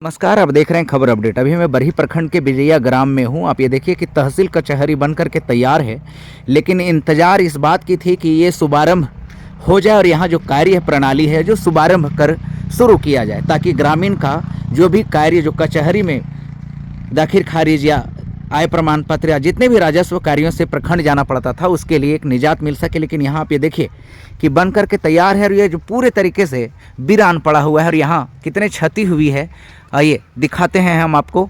नमस्कार, आप देख रहे हैं खबर अपडेट। अभी मैं बरही प्रखंड के बिजैया ग्राम में हूं। आप ये देखिए कि तहसील कचहरी बन करके तैयार है, लेकिन इंतजार इस बात की थी कि ये शुभारंभ हो जाए और यहाँ जो कार्य प्रणाली है जो शुभारंभ कर शुरू किया जाए, ताकि ग्रामीण का जो भी कार्य जो कचहरी में दाखिल खारिज या आय प्रमाण पत्र या जितने भी राजस्व कार्यों से प्रखंड जाना पड़ता था उसके लिए एक निजात मिल सके। लेकिन यहाँ आप ये देखिए कि बन करके तैयार है और ये जो पूरे तरीके से वीरान पड़ा हुआ है और यहाँ कितने क्षति हुई है आइए दिखाते हैं हम आपको।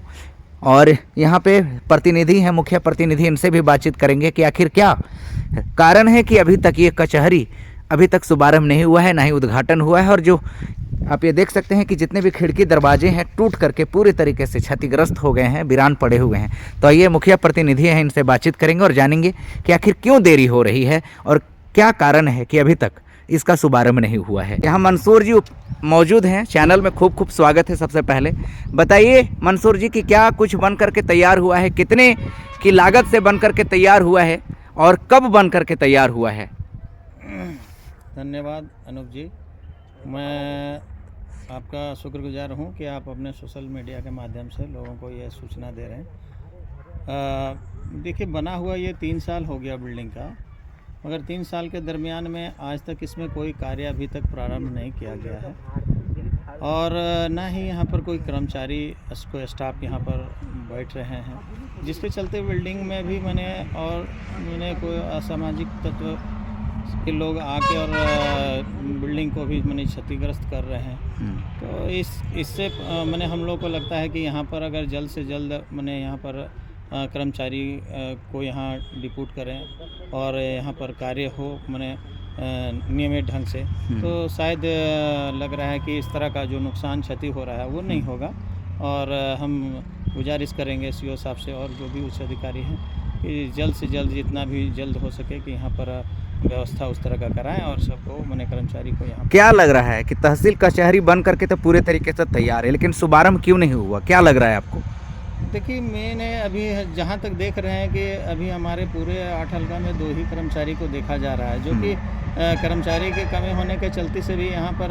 और यहाँ पे प्रतिनिधि हैं, मुख्य प्रतिनिधि, इनसे भी बातचीत करेंगे कि आखिर क्या कारण है कि अभी तक ये कचहरी अभी तक शुभारंभ नहीं हुआ है, ना ही उद्घाटन हुआ है। और जो आप ये देख सकते हैं कि जितने भी खिड़की दरवाजे हैं टूट करके पूरी तरीके से क्षतिग्रस्त हो गए हैं, वीरान पड़े हुए हैं। तो आइए मुखिया प्रतिनिधि हैं, इनसे बातचीत करेंगे और जानेंगे कि आखिर क्यों देरी हो रही है और क्या कारण है कि अभी तक इसका शुभारंभ नहीं हुआ है। यहाँ मंसूर जी मौजूद हैं, चैनल में खूब खूब स्वागत है। सबसे पहले बताइए मंसूर जी कि क्या कुछ बन करके तैयार हुआ है, कितने की लागत से बन करके तैयार हुआ है और कब बन करके तैयार हुआ है? धन्यवाद अनूप जी, मैं आपका शुक्रगुजार हूँ कि आप अपने सोशल मीडिया के माध्यम से लोगों को ये सूचना दे रहे हैं। देखिए, बना हुआ ये 3 साल हो गया बिल्डिंग का, मगर 3 साल के दरमियान में आज तक इसमें कोई कार्य अभी तक प्रारंभ नहीं किया गया है और ना ही यहाँ पर कोई कर्मचारी कोई स्टाफ यहाँ पर बैठ रहे हैं, जिसके चलते बिल्डिंग में भी मैंने कोई असामाजिक तत्व के लोग आके और बिल्डिंग को भी क्षतिग्रस्त कर रहे हैं। तो इससे हम लोग को लगता है कि यहाँ पर अगर जल्द से जल्द यहाँ पर कर्मचारी को यहाँ डिप्यूट करें और यहाँ पर कार्य हो नियमित ढंग से, तो शायद लग रहा है कि इस तरह का जो नुकसान क्षति हो रहा है वो नहीं होगा। और हम गुजारिश करेंगे सीओ साहब से और जो भी उच्च अधिकारी हैं कि जल्द से जल्द जितना भी जल्द हो सके कि यहाँ पर व्यवस्था उस तरह का कराएं और सबको कर्मचारी को यहाँ। क्या लग रहा है कि तहसील कचहरी बन करके तो पूरे तरीके से तैयार है, लेकिन शुभारंभ क्यों नहीं हुआ? क्या लग रहा है आपको? देखिए, मैंने अभी जहाँ तक देख रहे हैं कि अभी हमारे पूरे 8 हल्का में 2 ही कर्मचारी को देखा जा रहा है, जो कि कर्मचारी के कमी होने के चलते से भी यहाँ पर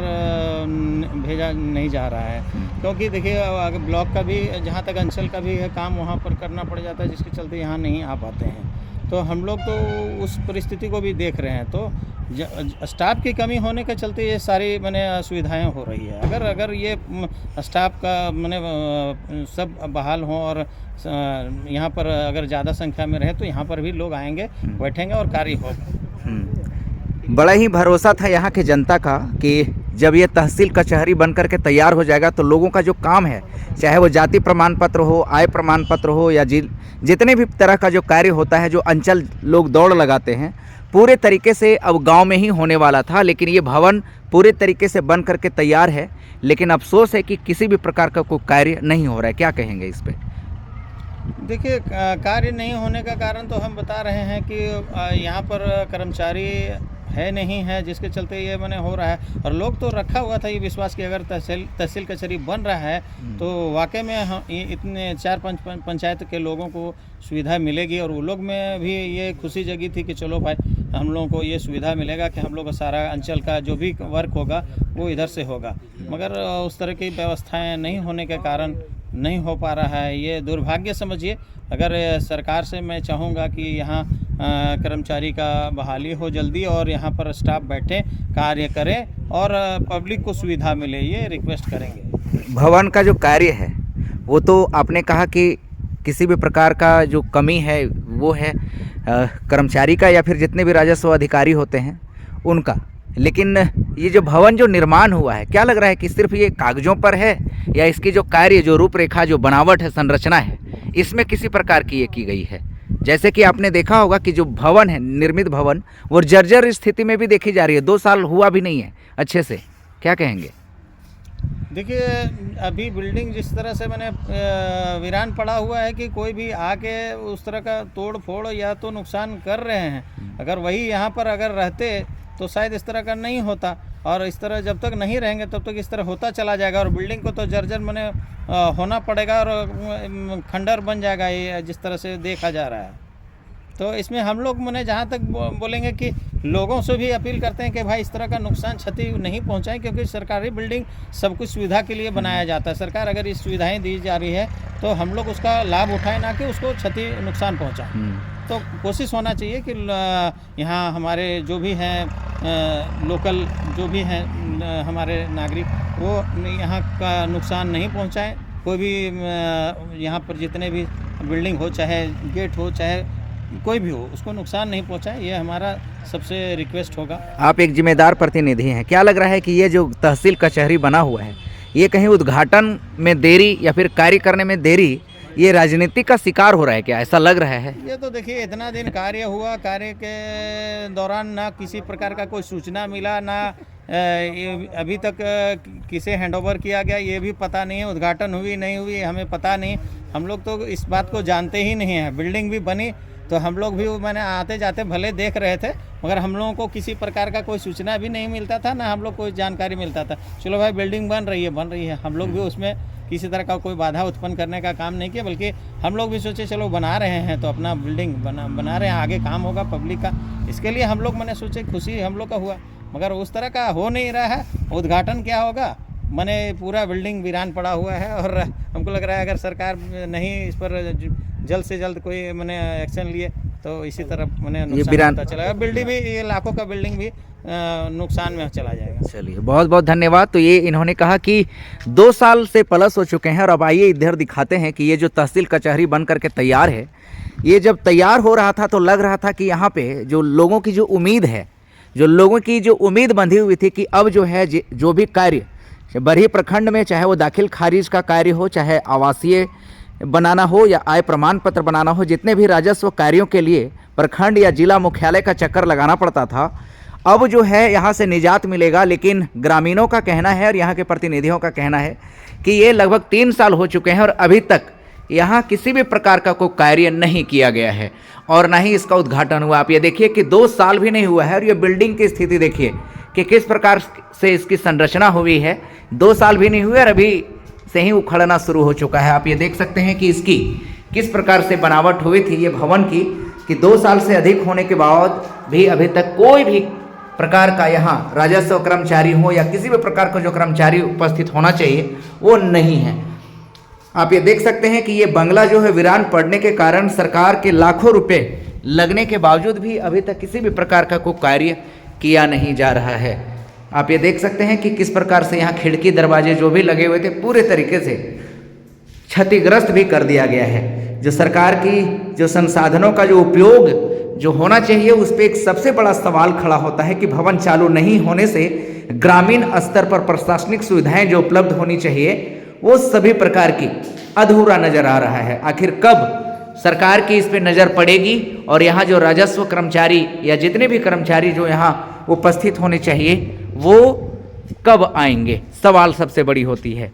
भेजा नहीं जा रहा है। क्योंकि देखिए, ब्लॉक का भी जहाँ तक अंचल का भी है काम वहाँ पर करना पड़ जाता है, जिसके चलते यहाँ नहीं आ पाते हैं। तो हम लोग तो उस परिस्थिति को भी देख रहे हैं। तो स्टाफ की कमी होने के चलते ये सारी सुविधाएं हो रही है। अगर ये स्टाफ का सब बहाल हों और यहाँ पर अगर ज़्यादा संख्या में रहे तो यहाँ पर भी लोग आएंगे, बैठेंगे और कार्य होगा। बड़ा ही भरोसा था यहाँ के जनता का कि जब ये तहसील कचहरी बन करके तैयार हो जाएगा तो लोगों का जो काम है, चाहे वो जाति प्रमाण पत्र हो, आय प्रमाण पत्र हो या जितने भी तरह का जो कार्य होता है, जो अंचल लोग दौड़ लगाते हैं, पूरे तरीके से अब गांव में ही होने वाला था। लेकिन ये भवन पूरे तरीके से बन करके तैयार है, लेकिन अफसोस है कि किसी भी प्रकार का कोई कार्य नहीं हो रहा है। क्या कहेंगे इस पे? देखिए, कार्य नहीं होने का कारण तो हम बता रहे हैं कि यहाँ पर कर्मचारी है नहीं है, जिसके चलते ये हो रहा है। और लोग तो रखा हुआ था ये विश्वास कि अगर तहसील कचहरी बन रहा है तो वाकई में इतने 4-5 पंचायत के लोगों को सुविधा मिलेगी और वो लोग में भी ये खुशी जगी थी कि चलो भाई, हम लोगों को ये सुविधा मिलेगा कि हम लोग का सारा अंचल का जो भी वर्क होगा वो इधर से होगा। मगर उस तरह की व्यवस्थाएँ नहीं होने के कारण नहीं हो पा रहा है। ये दुर्भाग्य समझिए। अगर सरकार से मैं चाहूँगा कि यहाँ कर्मचारी का बहाली हो जल्दी और यहाँ पर स्टाफ बैठे कार्य करें और पब्लिक को सुविधा मिले, ये रिक्वेस्ट करेंगे। भवन का जो कार्य है वो तो आपने कहा कि किसी भी प्रकार का जो कमी है वो है कर्मचारी का या फिर जितने भी राजस्व अधिकारी होते हैं उनका, लेकिन ये जो भवन जो निर्माण हुआ है, क्या लग रहा है कि सिर्फ ये कागजों पर है या इसकी जो कार्य, जो रूपरेखा, जो बनावट है, संरचना है, इसमें किसी प्रकार की ये की गई है? जैसे कि आपने देखा होगा कि जो भवन है, निर्मित भवन, वो जर्जर स्थिति में भी देखी जा रही है, 2 साल हुआ भी नहीं है अच्छे से। क्या कहेंगे? देखिए, अभी बिल्डिंग जिस तरह से वीरान पड़ा हुआ है कि कोई भी आके उस तरह का तोड़ फोड़ या तो नुकसान कर रहे हैं। अगर वही यहाँ पर अगर रहते तो शायद इस तरह का नहीं होता, और इस तरह जब तक नहीं रहेंगे तब तक इस तरह होता चला जाएगा और बिल्डिंग को तो जर्जर होना पड़ेगा और खंडर बन जाएगा, ये जिस तरह से देखा जा रहा है। तो इसमें हम लोग मैंने जहाँ तक बोलेंगे कि लोगों से भी अपील करते हैं कि भाई इस तरह का नुकसान क्षति नहीं पहुँचाएं, क्योंकि सरकारी बिल्डिंग सब कुछ सुविधा के लिए बनाया जाता है। सरकार अगर इस सुविधाएं दी जा रही है तो हम लोग उसका लाभ उठाएं, ना कि उसको क्षति नुकसान पहुँचाएं। तो कोशिश होना चाहिए कि यहाँ हमारे जो भी हैं लोकल जो भी हैं हमारे नागरिक, वो यहाँ का नुकसान नहीं पहुँचाएं। कोई भी यहाँ पर जितने भी बिल्डिंग हो, चाहे गेट हो, चाहे कोई भी हो, उसको नुकसान नहीं पहुँचाए, ये हमारा सबसे रिक्वेस्ट होगा। आप एक जिम्मेदार प्रतिनिधि हैं, क्या लग रहा है कि ये जो तहसील कचहरी बना हुआ है, ये कहीं उद्घाटन में देरी या फिर कार्य करने में देरी, ये राजनीति का शिकार हो रहा है क्या, ऐसा लग रहा है? ये तो देखिए, इतना दिन कार्य हुआ, कार्य के दौरान ना किसी प्रकार का कोई सूचना मिला, ना अभी तक किसे हैंडओवर किया गया ये भी पता नहीं है। उद्घाटन हुई नहीं हुई हमें पता नहीं, हम लोग तो इस बात को जानते ही नहीं हैं। बिल्डिंग भी बनी तो हम लोग भी मैंने आते जाते भले देख रहे थे, मगर हम लोगों को किसी प्रकार का कोई सूचना भी नहीं मिलता था, ना हम लोग कोई जानकारी मिलता था। चलो भाई बिल्डिंग बन रही है, हम लोग भी उसमें किसी तरह का कोई बाधा उत्पन्न करने का काम नहीं किया, बल्कि हम लोग भी सोचे चलो बना रहे हैं तो अपना बिल्डिंग बना रहे हैं, आगे काम होगा पब्लिक का, इसके लिए हम लोग मैंने सोचे खुशी हम लोग का हुआ। मगर उस तरह का हो नहीं रहा है। उद्घाटन क्या होगा, मैंने पूरा बिल्डिंग वीरान पड़ा हुआ है, और हमको लग रहा है अगर सरकार नहीं इस पर जल्द से जल्द कोई मैंने एक्शन लिए तो इसी तरह मैंने नुकसान होता चला, बिल्डिंग भी, ये लाखों का बिल्डिंग भी नुकसान में चला जाएगा। चलिए, बहुत बहुत धन्यवाद। तो ये इन्होंने कहा कि 2 साल से प्लस हो चुके हैं, और अब आइए इधर दिखाते हैं कि ये जो तहसील कचहरी बन करके तैयार है, ये जब तैयार हो रहा था तो लग रहा था कि यहाँ पे जो लोगों की जो उम्मीद है, जो लोगों की जो उम्मीद बंधी हुई थी कि अब जो है जो भी कार्य बरही प्रखंड में, चाहे वो दाखिल खारिज का कार्य हो, चाहे आवासीय बनाना हो या आय प्रमाण पत्र बनाना हो, जितने भी राजस्व कार्यों के लिए प्रखंड या जिला मुख्यालय का चक्कर लगाना पड़ता था, अब जो है यहाँ से निजात मिलेगा। लेकिन ग्रामीणों का कहना है और यहाँ के प्रतिनिधियों का कहना है कि ये लगभग 3 साल हो चुके हैं और अभी तक यहाँ किसी भी प्रकार का कोई कार्य नहीं किया गया है और ना ही इसका उद्घाटन हुआ। आप ये देखिए कि 2 साल भी नहीं हुआ है, और ये बिल्डिंग की स्थिति देखिए कि किस प्रकार से इसकी संरचना हुई है। 2 साल भी नहीं हुए और अभी से ही उखड़ना शुरू हो चुका है। आप ये देख सकते हैं कि इसकी किस प्रकार से बनावट हुई थी ये भवन की, कि 2 साल से अधिक होने के बाद भी अभी तक कोई भी प्रकार का यहाँ राजस्व कर्मचारी हो या किसी भी प्रकार का जो कर्मचारी उपस्थित होना चाहिए वो नहीं है। आप ये देख सकते हैं कि ये बंगला जो है वीरान पड़ने के कारण सरकार के लाखों रुपए लगने के बावजूद भी अभी तक किसी भी प्रकार का कोई कार्य किया नहीं जा रहा है। आप ये देख सकते हैं कि किस प्रकार से यहाँ खिड़की दरवाजे जो भी लगे हुए थे पूरे तरीके से क्षतिग्रस्त भी कर दिया गया है। जो सरकार की जो संसाधनों का जो उपयोग जो होना चाहिए उस पर एक सबसे बड़ा सवाल खड़ा होता है कि भवन चालू नहीं होने से ग्रामीण स्तर पर प्रशासनिक सुविधाएं जो उपलब्ध होनी चाहिए वो सभी प्रकार की अधूरा नजर आ रहा है। आखिर कब सरकार की इस पे नज़र पड़ेगी और यहाँ जो राजस्व कर्मचारी या जितने भी कर्मचारी जो यहाँ उपस्थित होने चाहिए वो कब आएंगे, सवाल सबसे बड़ी होती है।